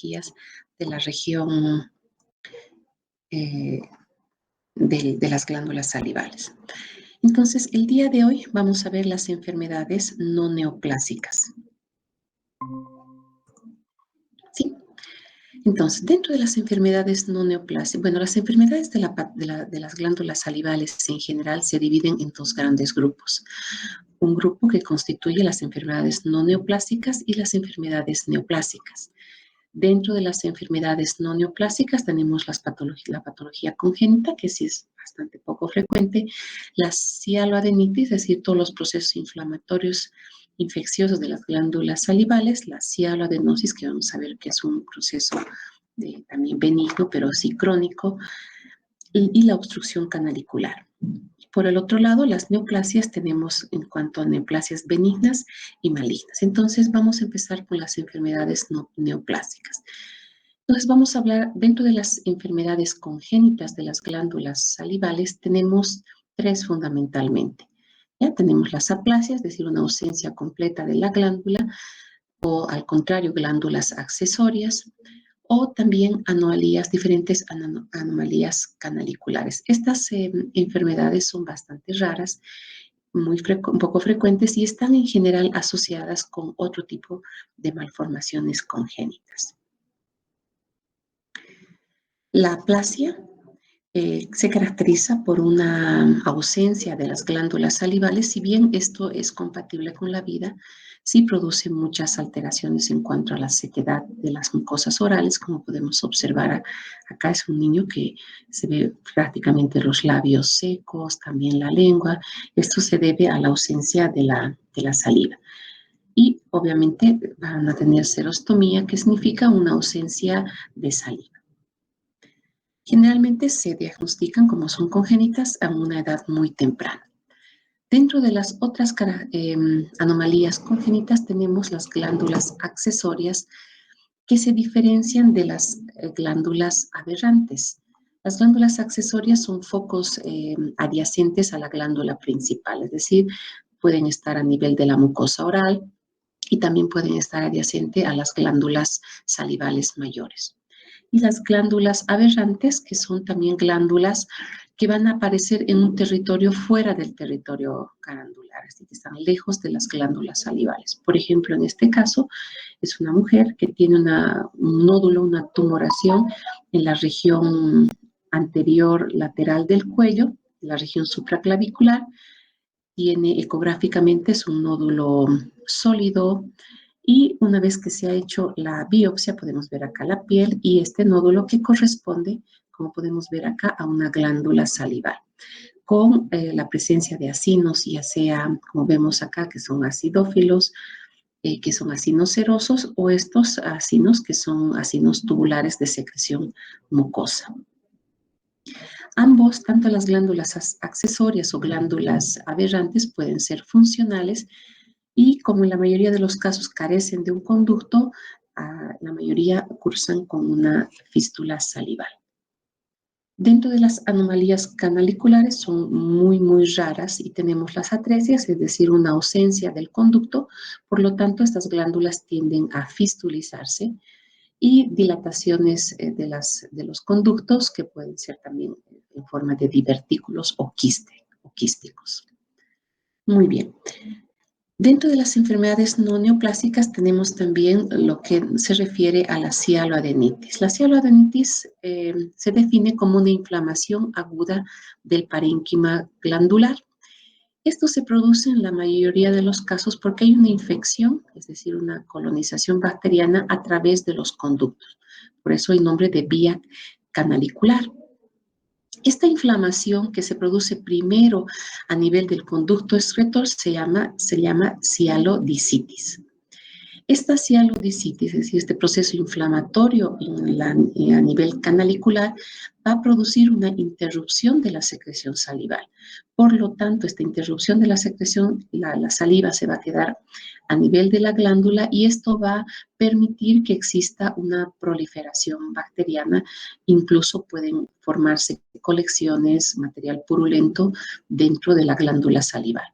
patologías de la región eh, de las glándulas salivales. Entonces, el día de hoy vamos a ver las enfermedades no neoplásicas. ¿Sí? Entonces, dentro de las enfermedades no neoplásicas, bueno, las enfermedades de las glándulas salivales en general se dividen en dos grandes grupos. Un grupo que constituye las enfermedades no neoplásicas y las enfermedades neoplásicas. Dentro de las enfermedades no neoplásicas tenemos la patología congénita, que sí es bastante poco frecuente, la cialoadenitis, es decir, todos los procesos inflamatorios infecciosos de las glándulas salivales, la cialoadenosis, que vamos a ver que es un proceso también benigno, pero sí crónico, y la obstrucción canalicular. Por el otro lado, las neoplasias tenemos en cuanto a neoplasias benignas y malignas. Entonces, vamos a empezar con las enfermedades neoplásicas. Entonces, vamos a hablar, dentro de las enfermedades congénitas de las glándulas salivales, tenemos tres fundamentalmente. Ya tenemos las aplasias, es decir, una ausencia completa de la glándula, o al contrario, glándulas accesorias, o también anomalías, diferentes anomalías canaliculares. Estas enfermedades son bastante raras, un poco frecuentes y están en general asociadas con otro tipo de malformaciones congénitas. La aplasia se caracteriza por una ausencia de las glándulas salivales. Si bien esto es compatible con la vida, sí produce muchas alteraciones en cuanto a la sequedad de las mucosas orales, como podemos observar acá. Es un niño que se ve prácticamente los labios secos, también la lengua. Esto se debe a la ausencia de la saliva. Y obviamente van a tener serostomía, que significa una ausencia de saliva. Generalmente se diagnostican como son congénitas a una edad muy temprana. Dentro de las otras anomalías congénitas tenemos las glándulas accesorias, que se diferencian de las glándulas aberrantes. Las glándulas accesorias son focos adyacentes a la glándula principal, es decir, pueden estar a nivel de la mucosa oral y también pueden estar adyacente a las glándulas salivales mayores. Y las glándulas aberrantes, que son también glándulas que van a aparecer en un territorio fuera del territorio glandular, es decir, que están lejos de las glándulas salivales. Por ejemplo, en este caso, es una mujer que tiene un nódulo, una tumoración en la región anterior lateral del cuello, la región supraclavicular. Tiene ecográficamente, es un nódulo sólido, y una vez que se ha hecho la biopsia, podemos ver acá la piel y este nódulo que corresponde, como podemos ver acá, a una glándula salival, con la presencia de acinos, ya sea, como vemos acá, que son acidófilos, que son acinos serosos, o estos acinos que son acinos tubulares de secreción mucosa. Ambos, tanto las glándulas accesorias o glándulas aberrantes, pueden ser funcionales y, como en la mayoría de los casos carecen de un conducto, la mayoría cursan con una fístula salival. Dentro de las anomalías canaliculares son muy raras y tenemos las atresias, es decir, una ausencia del conducto. Por lo tanto, estas glándulas tienden a fistulizarse, y dilataciones de los conductos, que pueden ser también en forma de divertículos o quísticos. Muy bien. Dentro de las enfermedades no neoplásicas tenemos también lo que se refiere a la cialoadenitis. La cialoadenitis se define como una inflamación aguda del parénquima glandular. Esto se produce en la mayoría de los casos porque hay una infección, es decir, una colonización bacteriana a través de los conductos. Por eso el nombre de vía canalicular. Esta inflamación, que se produce primero a nivel del conducto excretor, se llama cialodicitis. Esta cialodicitis, es decir, este proceso inflamatorio a nivel canalicular, va a producir una interrupción de la secreción salival. Por lo tanto, esta interrupción de la secreción, la saliva se va a quedar a nivel de la glándula, y esto va a permitir que exista una proliferación bacteriana. Incluso pueden formarse colecciones, material purulento dentro de la glándula salival.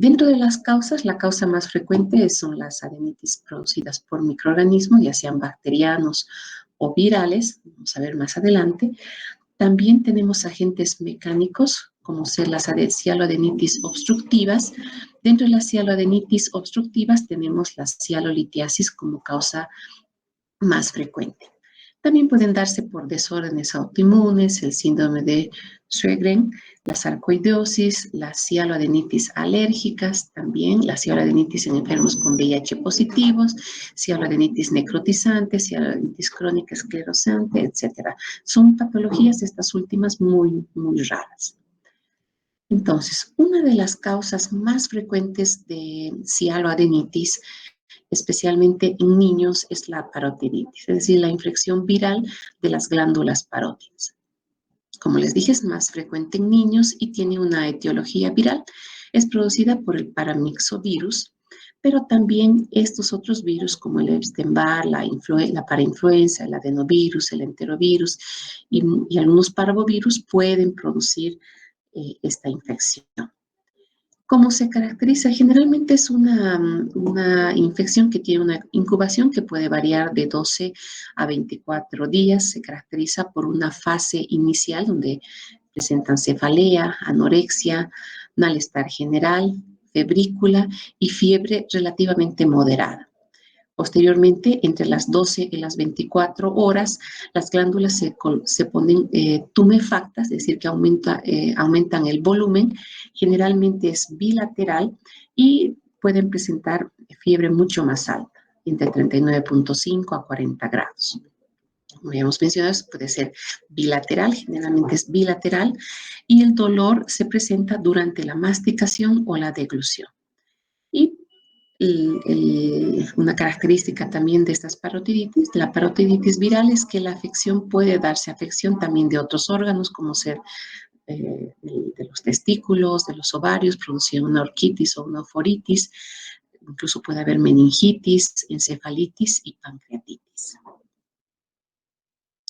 Dentro de las causas, la causa más frecuente son las adenitis producidas por microorganismos, ya sean bacterianos o virales, vamos a ver más adelante. También tenemos agentes mecánicos, como ser las cialoadenitis obstructivas. Dentro de las cialoadenitis obstructivas tenemos la cialolitiasis como causa más frecuente. También pueden darse por desórdenes autoinmunes, el síndrome de Sjögren, la sarcoidosis, las cialoadenitis alérgicas, también la cialoadenitis en enfermos con VIH positivos, cialoadenitis necrotizante, cialoadenitis crónica esclerosante, etc. Son patologías, estas últimas, muy, muy raras. Entonces, una de las causas más frecuentes de cialoadenitis, especialmente en niños, es la parotiditis, es decir, la infección viral de las glándulas parótidas. Como les dije, es más frecuente en niños y tiene una etiología viral. Es producida por el paramyxovirus, pero también estos otros virus como el Epstein-Barr, la parainfluenza, el adenovirus, el enterovirus y algunos parvovirus pueden producir esta infección. ¿Cómo se caracteriza? Generalmente es una infección que tiene una incubación que puede variar de 12 a 24 días. Se caracteriza por una fase inicial donde presentan cefalea, anorexia, malestar general, febrícula y fiebre relativamente moderada. Posteriormente, entre las 12 y las 24 horas, las glándulas se ponen tumefactas, es decir, que aumentan el volumen. Generalmente es bilateral y pueden presentar fiebre mucho más alta, entre 39.5 a 40 grados. Como habíamos mencionado, puede ser bilateral, generalmente es bilateral, y el dolor se presenta durante la masticación o la deglución. Y una característica también de estas parotiditis, la parotiditis viral, es que la afección puede darse afección también de otros órganos, como ser de los testículos, de los ovarios, produciendo una orquitis o una oforitis. Incluso puede haber meningitis, encefalitis y pancreatitis.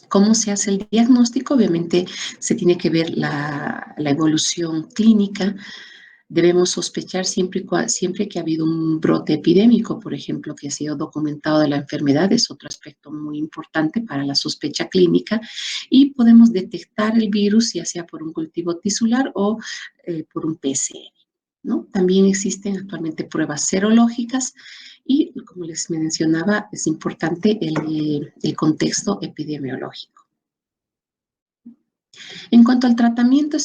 ¿Cómo se hace el diagnóstico? Obviamente se tiene que ver la evolución clínica. Debemos sospechar siempre que ha habido un brote epidémico, por ejemplo, que ha sido documentado de la enfermedad, es otro aspecto muy importante para la sospecha clínica, y podemos detectar el virus ya sea por un cultivo tisular o por un PCR, ¿no? También existen actualmente pruebas serológicas y, como les mencionaba, es importante el contexto epidemiológico. En cuanto al tratamiento,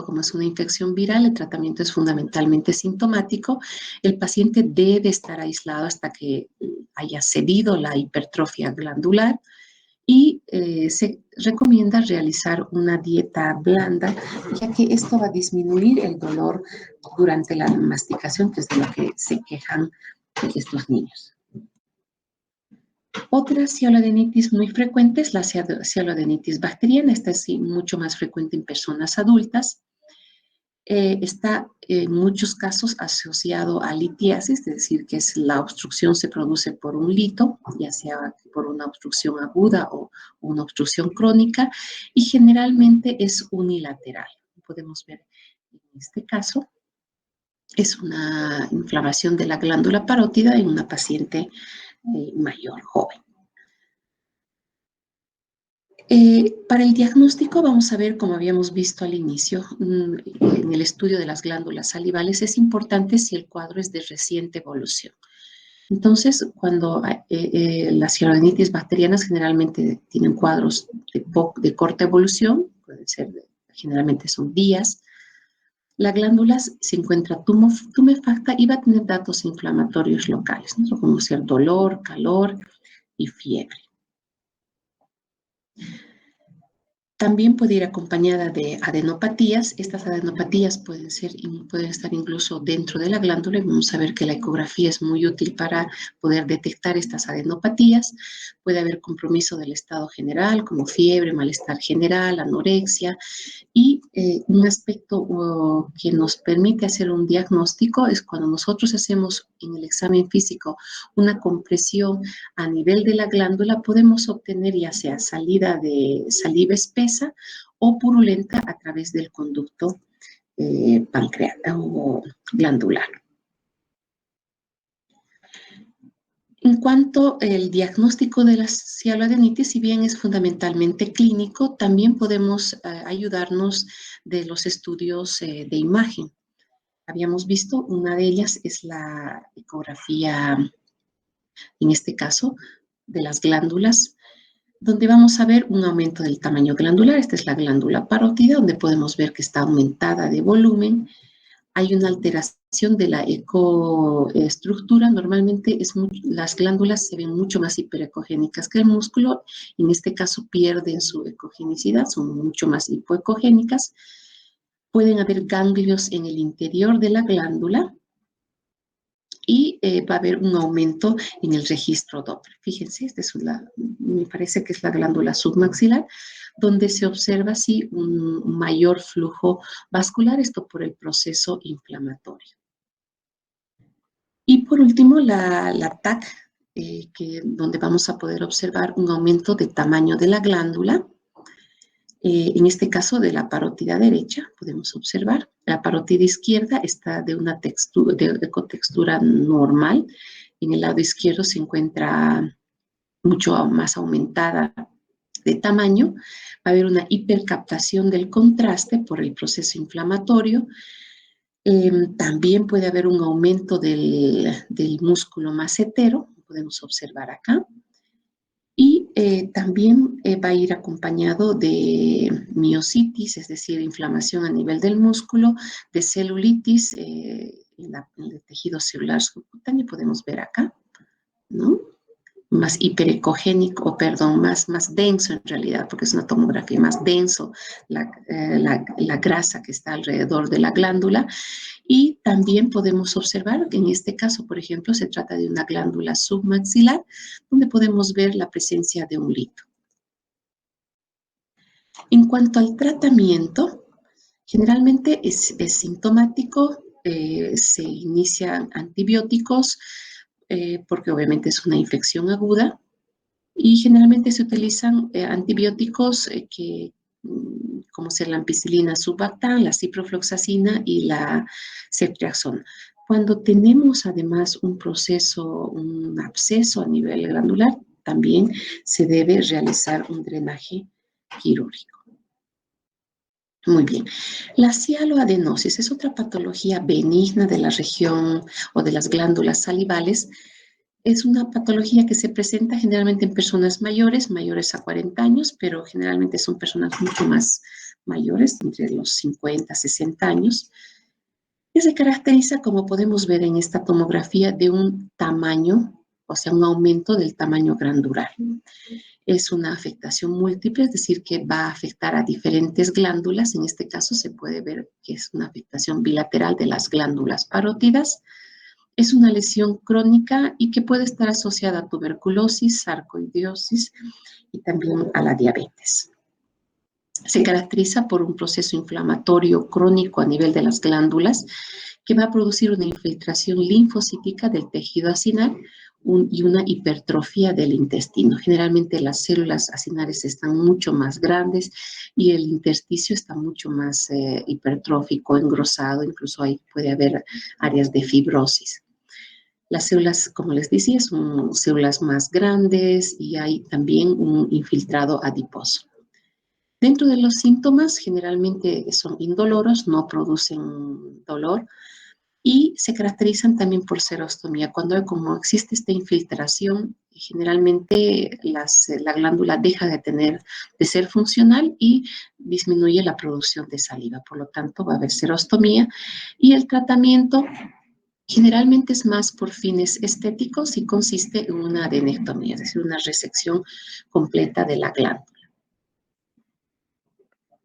como es una infección viral, el tratamiento es fundamentalmente sintomático. El paciente debe estar aislado hasta que haya cedido la hipertrofia glandular y se recomienda realizar una dieta blanda, ya que esto va a disminuir el dolor durante la masticación, que es de lo que se quejan estos niños. Otra cialoadenitis muy frecuente es la cialoadenitis bacteriana. Esta es mucho más frecuente en personas adultas. Está en muchos casos asociado a litiasis, es decir, que la obstrucción se produce por un lito, ya sea por una obstrucción aguda o una obstrucción crónica, y generalmente es unilateral. Podemos ver en este caso, es una inflamación de la glándula parótida en una paciente mayor, joven. Para el diagnóstico vamos a ver, como habíamos visto al inicio, en el estudio de las glándulas salivales, es importante si el cuadro es de reciente evolución. Entonces, cuando las cialoadenitis bacterianas generalmente tienen cuadros de corta evolución, pueden ser, generalmente son días, la glándula se encuentra tumefacta y va a tener datos inflamatorios locales, ¿no? Como ser dolor, calor y fiebre. También puede ir acompañada de adenopatías. Estas adenopatías pueden estar incluso dentro de la glándula, y vamos a ver que la ecografía es muy útil para poder detectar estas adenopatías. Puede haber compromiso del estado general, como fiebre, malestar general, anorexia, y un aspecto que nos permite hacer un diagnóstico es cuando nosotros hacemos en el examen físico una compresión a nivel de la glándula, podemos obtener ya sea salida de saliva espesa o purulenta a través del conducto pancreático o glandular. En cuanto al diagnóstico de la cialoadenitis, si bien es fundamentalmente clínico, también podemos ayudarnos de los estudios de imagen. Habíamos visto, una de ellas es la ecografía, en este caso, de las glándulas, donde vamos a ver un aumento del tamaño glandular. Esta es la glándula parótida, donde podemos ver que está aumentada de volumen. Hay una alteración de la ecoestructura. Normalmente las glándulas se ven mucho más hiperecogénicas que el músculo. En este caso pierden su ecogenicidad, son mucho más hipoecogénicas. Pueden haber ganglios en el interior de la glándula y va a haber un aumento en el registro Doppler. Fíjense, me parece que es la glándula submaxilar, donde se observa así un mayor flujo vascular, esto por el proceso inflamatorio. Y por último, la TAC, donde vamos a poder observar un aumento de tamaño de la glándula. En este caso de la parótida derecha, podemos observar, la parótida izquierda está de una ecotextura normal. En el lado izquierdo se encuentra mucho más aumentada de tamaño. Va a haber una hipercaptación del contraste por el proceso inflamatorio. También puede haber un aumento del músculo macetero, podemos observar acá. Y también va a ir acompañado de miositis, es decir, inflamación a nivel del músculo, de celulitis en el tejido celular subcutáneo, podemos ver acá, ¿no? Más hiperecogénico, o perdón, más denso en realidad, porque es una tomografía más denso, la grasa que está alrededor de la glándula. Y también podemos observar que en este caso, por ejemplo, se trata de una glándula submaxilar, donde podemos ver la presencia de un lito. En cuanto al tratamiento, generalmente es sintomático, se inician antibióticos, porque obviamente es una infección aguda, y generalmente se utilizan antibióticos como ser la ampicilina sulbactam, la ciprofloxacina y la ceftriaxona. Cuando tenemos además un absceso a nivel glandular, también se debe realizar un drenaje quirúrgico. Muy bien. La cialoadenosis es otra patología benigna de la región o de las glándulas salivales. Es una patología que se presenta generalmente en personas mayores a 40 años, pero generalmente son personas mucho más mayores, entre los 50 a 60 años. Y se caracteriza, como podemos ver en esta tomografía, de un tamaño, o sea, un aumento del tamaño glandular. Es una afectación múltiple, es decir, que va a afectar a diferentes glándulas. En este caso se puede ver que es una afectación bilateral de las glándulas parótidas. Es una lesión crónica y que puede estar asociada a tuberculosis, sarcoidosis y también a la diabetes. Se caracteriza por un proceso inflamatorio crónico a nivel de las glándulas que va a producir una infiltración linfocítica del tejido acinar y una hipertrofia del intestino. Generalmente las células acinares están mucho más grandes y el intersticio está mucho más hipertrófico, engrosado, incluso ahí puede haber áreas de fibrosis. Las células, como les decía, son células más grandes y hay también un infiltrado adiposo. Dentro de los síntomas, generalmente son indoloros, no producen dolor y se caracterizan también por serostomía. Como existe esta infiltración, generalmente la glándula deja de ser funcional y disminuye la producción de saliva. Por lo tanto, va a haber serostomía y el tratamiento generalmente es más por fines estéticos y consiste en una adenectomía, es decir, una resección completa de la glándula.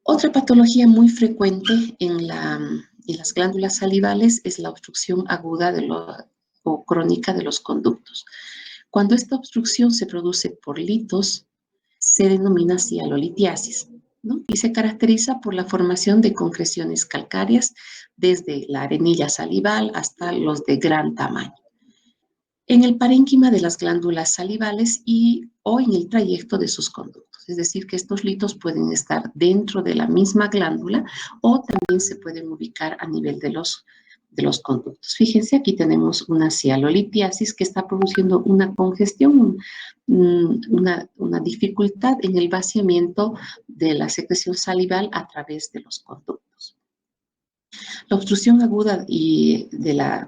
Otra patología muy frecuente en las glándulas salivales es la obstrucción aguda o crónica de los conductos. Cuando esta obstrucción se produce por litos, se denomina cialolitiasis, ¿no? Y se caracteriza por la formación de concreciones calcáreas desde la arenilla salival hasta los de gran tamaño. en el parénquima de las glándulas salivales o en el trayecto de sus conductos. Es decir, que estos litos pueden estar dentro de la misma glándula o también se pueden ubicar a nivel de los conductos. Fíjense, aquí tenemos una cialolitiasis que está produciendo una congestión, una dificultad en el vaciamiento de la secreción salival a través de los conductos. La obstrucción aguda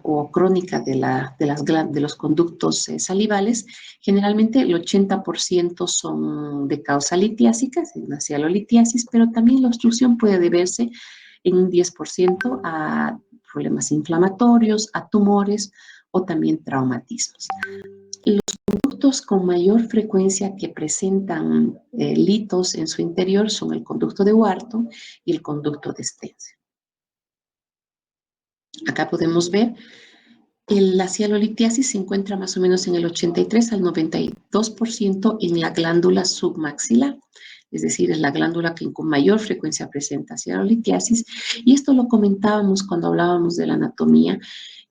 o crónica de los conductos salivales, generalmente el 80% son de causa litiásica, una cialolitiasis, pero también la obstrucción puede deberse en un 10% a problemas inflamatorios, a tumores o también traumatismos. Los conductos con mayor frecuencia que presentan litos en su interior son el conducto de Wharton y el conducto de Stenzel. Acá podemos ver la cialolitiasis se encuentra más o menos en el 83 al 92% en la glándula submaxilar, es decir, es la glándula que con mayor frecuencia presenta cialolitiasis, y esto lo comentábamos cuando hablábamos de la anatomía,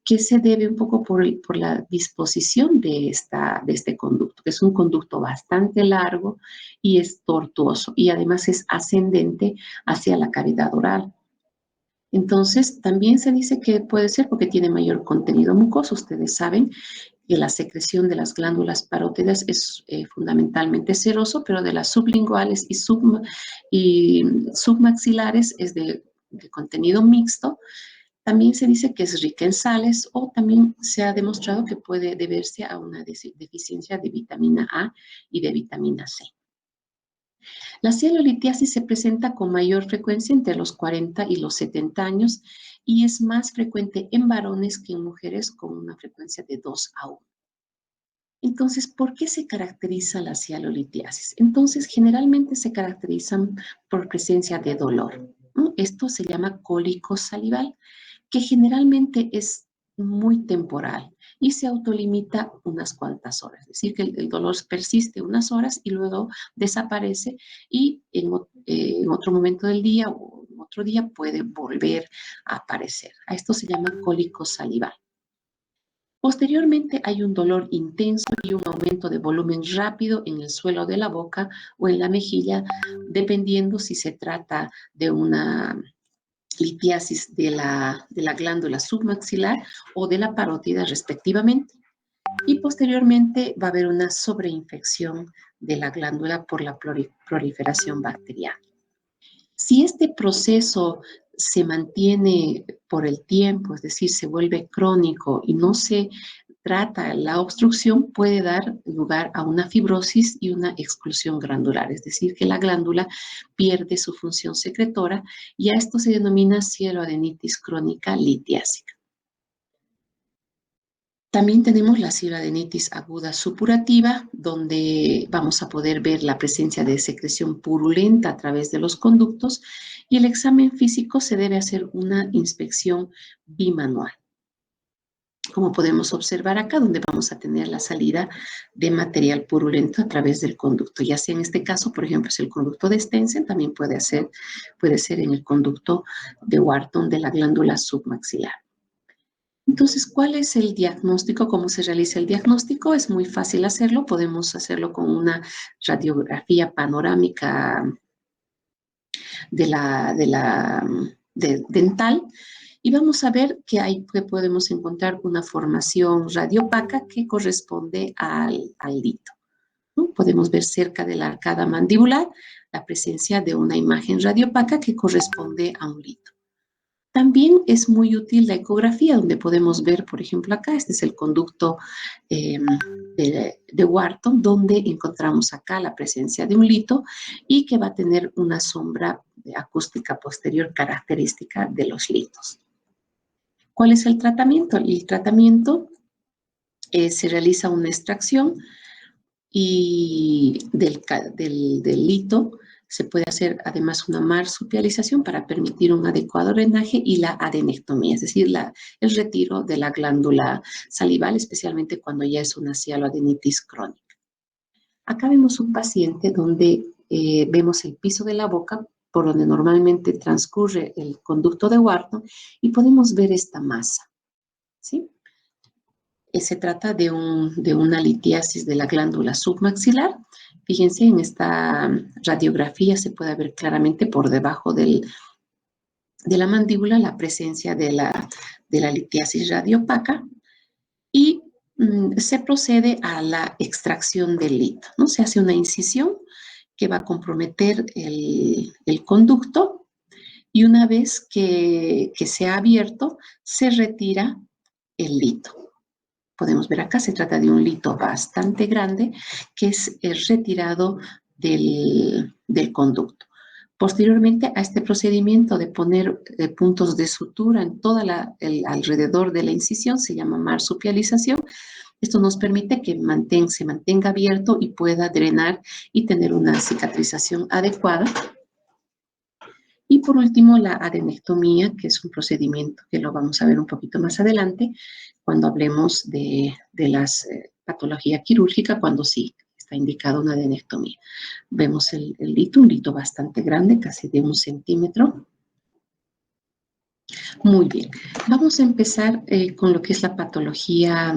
que se debe un poco por la disposición de este conducto, que es un conducto bastante largo y es tortuoso, y además es ascendente hacia la cavidad oral. Entonces, también se dice que puede ser porque tiene mayor contenido mucoso. Ustedes saben que la secreción de las glándulas parótidas es fundamentalmente seroso, pero de las sublinguales y submaxilares es de contenido mixto. También se dice que es rica en sales o también se ha demostrado que puede deberse a una deficiencia de vitamina A y de vitamina C. La cialolitiasis se presenta con mayor frecuencia entre los 40 y los 70 años y es más frecuente en varones que en mujeres con una frecuencia de 2 a 1. Entonces, ¿por qué se caracteriza la cialolitiasis? Entonces, generalmente se caracterizan por presencia de dolor, ¿no? Esto se llama cólico salival, que generalmente es muy temporal y se autolimita unas cuantas horas. Es decir, que el dolor persiste unas horas y luego desaparece y en otro momento del día o en otro día puede volver a aparecer. A esto se llama cólico salival. Posteriormente hay un dolor intenso y un aumento de volumen rápido en el suelo de la boca o en la mejilla, dependiendo si se trata de una litiasis de la glándula submaxilar o de la parótida respectivamente. Y posteriormente va a haber una sobreinfección de la glándula por la proliferación bacteriana. Si este proceso se mantiene por el tiempo, es decir, se vuelve crónico y no se trata la obstrucción, puede dar lugar a una fibrosis y una exclusión glandular, es decir, que la glándula pierde su función secretora y a esto se denomina cialoadenitis crónica litiásica. También tenemos la cialoadenitis aguda supurativa, donde vamos a poder ver la presencia de secreción purulenta a través de los conductos y el examen físico se debe hacer una inspección bimanual. Como podemos observar acá, donde vamos a tener la salida de material purulento a través del conducto, ya sea en este caso, por ejemplo, es el conducto de Stenzel, también puede ser en el conducto de Wharton de la glándula submaxilar. Entonces, ¿cuál es el diagnóstico? ¿Cómo se realiza el diagnóstico? Es muy fácil hacerlo. Podemos hacerlo con una radiografía panorámica dental y vamos a ver que podemos encontrar una formación radiopaca que corresponde al lito, ¿no? Podemos ver cerca de la arcada mandibular la presencia de una imagen radiopaca que corresponde a un lito. También es muy útil la ecografía, donde podemos ver, por ejemplo, acá, este es el conducto de Wharton, donde encontramos acá la presencia de un lito y que va a tener una sombra acústica posterior característica de los litos. ¿Cuál es el tratamiento? El tratamiento se realiza una extracción y del lito. Se puede hacer además una marsupialización para permitir un adecuado drenaje y la adenectomía, es decir, el retiro de la glándula salival, especialmente cuando ya es una cialoadenitis crónica. Acá vemos un paciente donde vemos el piso de la boca por donde normalmente transcurre el conducto de Wharton y podemos ver esta masa, ¿sí? Se trata de una litiasis de la glándula submaxilar. Fíjense, en esta radiografía se puede ver claramente por debajo de la mandíbula la presencia de la litiasis radiopaca y se procede a la extracción del lito, ¿no? Se hace una incisión que va a comprometer el conducto y una vez que se ha abierto, se retira el lito. Podemos ver acá, se trata de un lito bastante grande que es retirado del conducto. Posteriormente a este procedimiento de poner puntos de sutura en toda alrededor de la incisión, se llama marsupialización. Esto nos permite que se mantenga abierto y pueda drenar y tener una cicatrización adecuada. Y por último, la adenectomía, que es un procedimiento que lo vamos a ver un poquito más adelante, cuando hablemos de la patología quirúrgica, cuando sí está indicada una adenectomía. Vemos el lito, un lito bastante grande, casi de 1 centímetro. Muy bien, vamos a empezar con lo que es la patología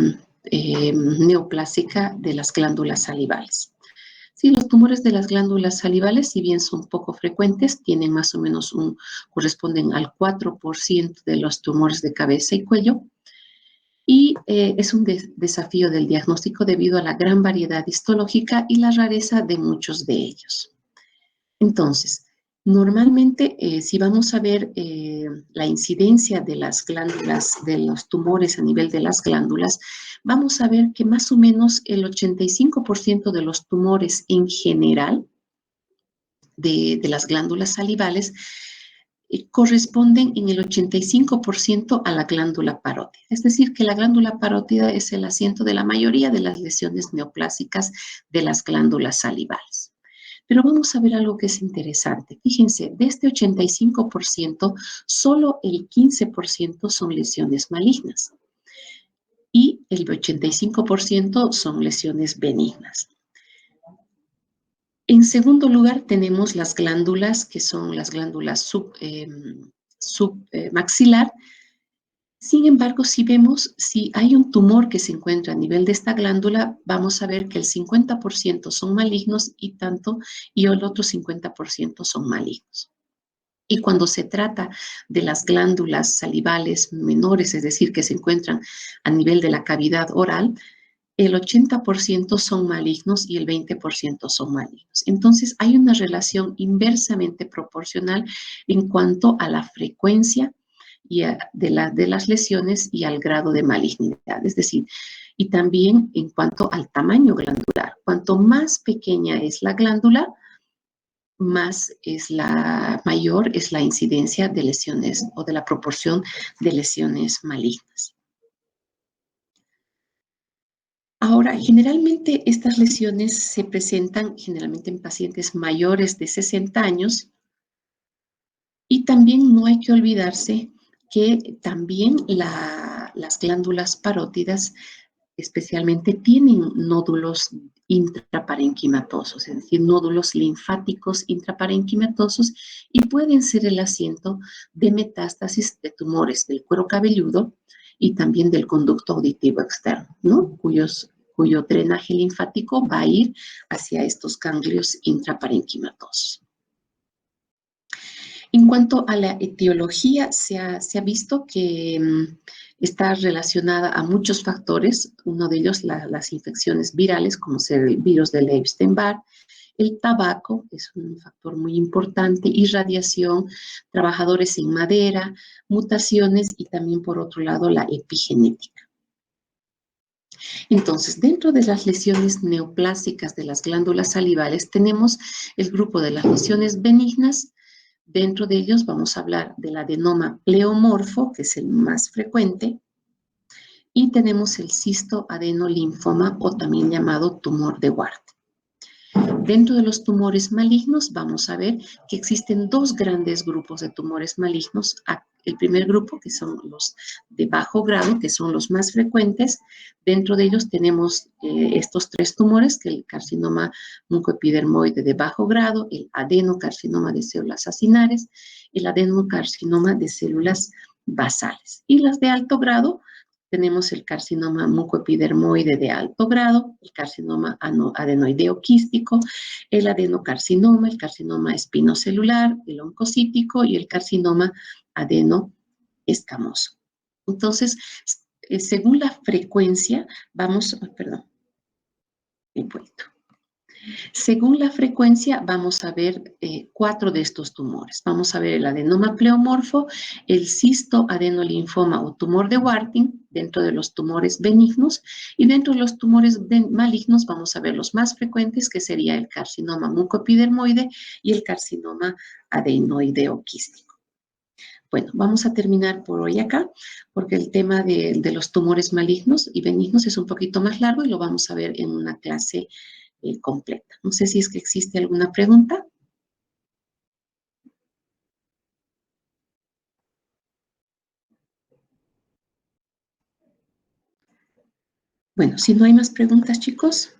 neoplásica de las glándulas salivales. Sí, los tumores de las glándulas salivales, si bien son poco frecuentes, tienen más o menos corresponden al 4% de los tumores de cabeza y cuello. Y es un desafío del diagnóstico debido a la gran variedad histológica y la rareza de muchos de ellos. Entonces, normalmente, si vamos a ver la incidencia de las glándulas, de los tumores a nivel de las glándulas, vamos a ver que más o menos el 85% de los tumores en general de las glándulas salivales corresponden en el 85% a la glándula parótida. Es decir, que la glándula parótida es el asiento de la mayoría de las lesiones neoplásicas de las glándulas salivales. Pero vamos a ver algo que es interesante. Fíjense, de este 85%, solo el 15% son lesiones malignas y el 85% son lesiones benignas. En segundo lugar, tenemos las glándulas, que son las glándulas submaxilar. Sin embargo, si hay un tumor que se encuentra a nivel de esta glándula, vamos a ver que el 50% son malignos y el otro 50% son malignos. Y cuando se trata de las glándulas salivales menores, es decir, que se encuentran a nivel de la cavidad oral, el 80% son malignos y el 20% son malignos. Entonces, hay una relación inversamente proporcional en cuanto a la frecuencia de las lesiones y al grado de malignidad. Es decir, y también en cuanto al tamaño glandular. Cuanto más pequeña es la glándula, mayor es la incidencia de lesiones o de la proporción de lesiones malignas. Ahora, generalmente estas lesiones se presentan generalmente en pacientes mayores de 60 años y también no hay que olvidarse que también las glándulas parótidas especialmente tienen nódulos intraparenquimatosos, es decir, nódulos linfáticos intraparenquimatosos y pueden ser el asiento de metástasis de tumores del cuero cabelludo y también del conducto auditivo externo, ¿no? Cuyo drenaje linfático va a ir hacia estos ganglios intraparenquimatosos. En cuanto a la etiología, se ha visto que está relacionada a muchos factores, uno de ellos las infecciones virales, como ser el virus del Epstein-Barr, el tabaco es un factor muy importante, irradiación, trabajadores en madera, mutaciones y también, por otro lado, la epigenética. Entonces, dentro de las lesiones neoplásicas de las glándulas salivales tenemos el grupo de las lesiones benignas. Dentro de ellos vamos a hablar del adenoma pleomorfo, que es el más frecuente, y tenemos el cistoadenolinfoma o también llamado tumor de Ward. Dentro de los tumores malignos vamos a ver que existen dos grandes grupos de tumores malignos. El primer grupo, que son los de bajo grado, que son los más frecuentes. Dentro de ellos tenemos estos tres tumores, que el carcinoma mucoepidermoide de bajo grado, el adenocarcinoma de células acinares, el adenocarcinoma de células basales. Y las de alto grado tenemos el carcinoma mucoepidermoide de alto grado, el carcinoma adenoideo quístico, el adenocarcinoma, el carcinoma espinocelular, el oncocítico y el carcinoma adenoescamoso. Entonces, según la frecuencia, perdón, un poquito. Según la frecuencia, vamos a ver 4 de estos tumores. Vamos a ver el adenoma pleomorfo, el cistoadenolinfoma o tumor de Warthin, dentro de los tumores benignos, y dentro de los tumores malignos vamos a ver los más frecuentes, que sería el carcinoma mucoepidermoide y el carcinoma adenoideo quístico. Bueno, vamos a terminar por hoy acá, porque el tema de los tumores malignos y benignos es un poquito más largo y lo vamos a ver en una clase completa. No sé si es que existe alguna pregunta. Bueno, si no hay más preguntas, chicos,